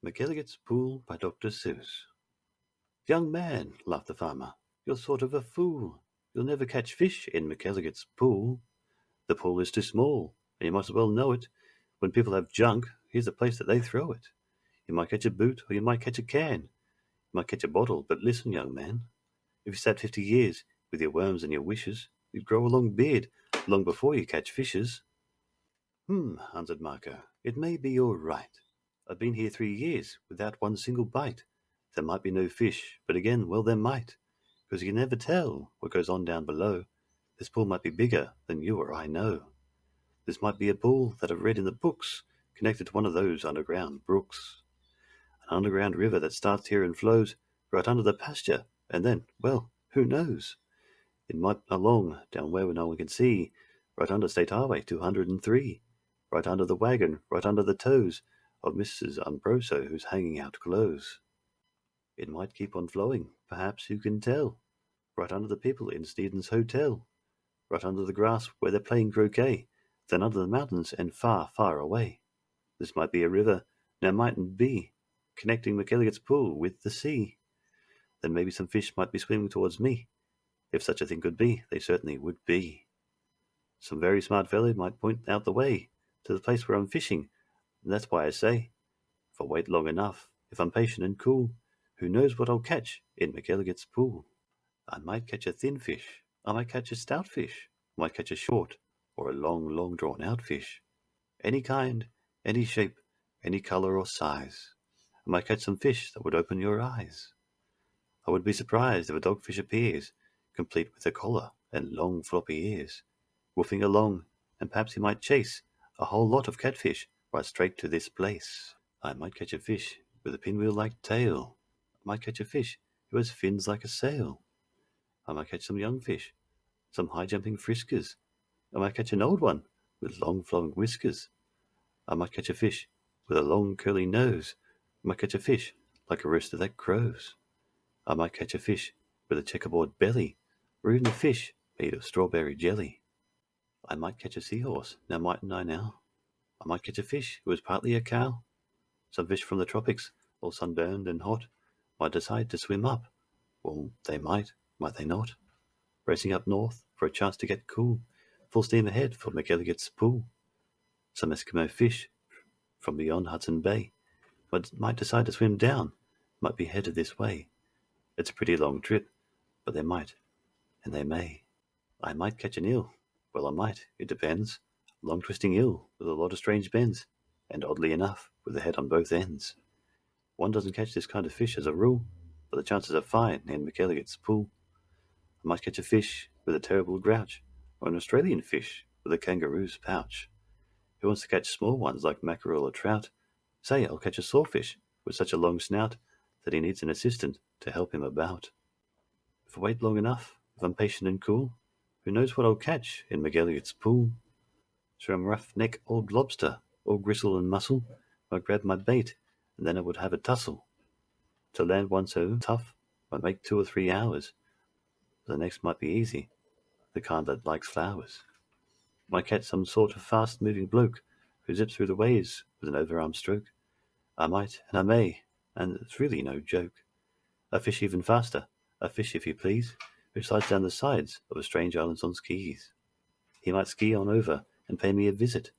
McElligot's Pool by Dr. Seuss. Young man, laughed the farmer, you're sort of a fool. You'll never catch fish in McElligot's Pool. The pool is too small, and you might as well know it. When people have junk, here's the place that they throw it. You might catch a boot, or you might catch a can. You might catch a bottle, but listen, young man. If you sat 50 years with your worms and your wishes, you'd grow a long beard long before you catch fishes. Answered Marco. It may be all right. I've been here 3 years without one single bite. There might be no fish, but again, well, there might. Because you can never tell what goes on down below. This pool might be bigger than you or I know. This might be a pool that I've read in the books, connected to one of those underground brooks. An underground river that starts here and flows right under the pasture, and then, well, who knows? It might along down where no one can see, right under State Highway 203, right under the wagon, right under the toes of Mrs. Umbroso who's hanging out clothes. It might keep on flowing, perhaps who can tell, right under the people in Stevens Hotel, right under the grass where they're playing croquet, then under the mountains and far, far away. This might be a river, now mightn't be, connecting McElligot's Pool with the sea. Then maybe some fish might be swimming towards me. If such a thing could be, they certainly would be. Some very smart fellow might point out the way to the place where I'm fishing, and that's why I say, if I wait long enough, if I'm patient and cool, who knows what I'll catch in McElligot's Pool? I might catch a thin fish, I might catch a stout fish, I might catch a short or a long, long drawn-out fish. Any kind, any shape, any colour or size. I might catch some fish that would open your eyes. I would be surprised if a dogfish appears, complete with a collar and long floppy ears, woofing along, and perhaps he might chase a whole lot of catfish right straight to this place. I might catch a fish with a pinwheel-like tail. I might catch a fish who has fins like a sail. I might catch some young fish, some high-jumping friskers. I might catch an old one with long flowing whiskers. I might catch a fish with a long curly nose. I might catch a fish like a rooster that crows. I might catch a fish with a checkerboard belly, or even a fish made of strawberry jelly. I might catch a seahorse, now mightn't I now? I might catch a fish who was partly a cow. Some fish from the tropics, all sunburned and hot, might decide to swim up. Well, they might they not? Racing up north for a chance to get cool, full steam ahead for McElligot's Pool. Some Eskimo fish from beyond Hudson Bay might decide to swim down, might be headed this way. It's a pretty long trip, but they might, and they may. I might catch an eel. Well, I might, it depends. Long twisting eel with a lot of strange bends, and oddly enough, with a head on both ends. One doesn't catch this kind of fish as a rule, but the chances are fine in McElligot's Pool. I might catch a fish with a terrible grouch, or an Australian fish with a kangaroo's pouch. Who wants to catch small ones like mackerel or trout? Say, I'll catch a sawfish with such a long snout that he needs an assistant to help him about. If I wait long enough, if I'm patient and cool, who knows what I'll catch in McElligot's Pool? Some rough-neck old lobster, all gristle and muscle, might grab my bait, and then I would have a tussle. To land one so tough might make 2 or 3 hours. The next might be easy, the kind that likes flowers. Might catch some sort of fast-moving bloke who zips through the waves with an overarm stroke. I might, and I may, and it's really no joke. A fish even faster, a fish, if you please, who slides down the sides of a strange island on skis. He might ski on over and pay me a visit.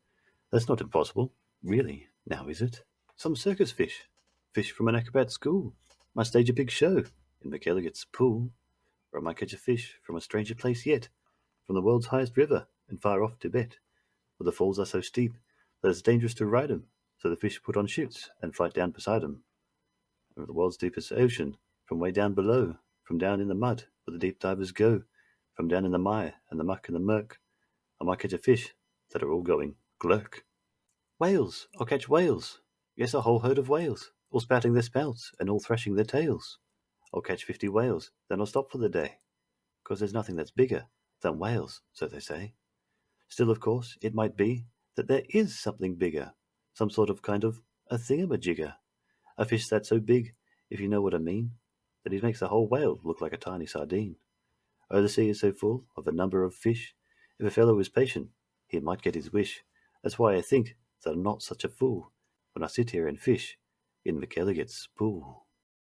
That's not impossible, really, now is it? Some circus fish, fish from an acrobat school, might stage a big show in McElligot's Pool. Or I might catch a fish from a stranger place yet, from the world's highest river and far off Tibet, where the falls are so steep that it's dangerous to ride 'em, so the fish put on chutes and float down beside 'em. Or the world's deepest ocean, from way down below, from down in the mud where the deep divers go, from down in the mire and the muck and the murk, I might catch a fish that are all going glurk. Whales! I'll catch whales! Yes, a whole herd of whales, all spouting their spouts and all thrashing their tails. I'll catch 50 whales, then I'll stop for the day, 'cause there's nothing that's bigger than whales, so they say. Still, of course, it might be that there is something bigger, some sort of kind of a thingamajigger, a fish that's so big, if you know what I mean, that he makes the whole whale look like a tiny sardine. Oh, the sea is so full of a number of fish, if a fellow is patient, he might get his wish. That's why I think that I'm not such a fool when I sit here and fish in McElligot's pool.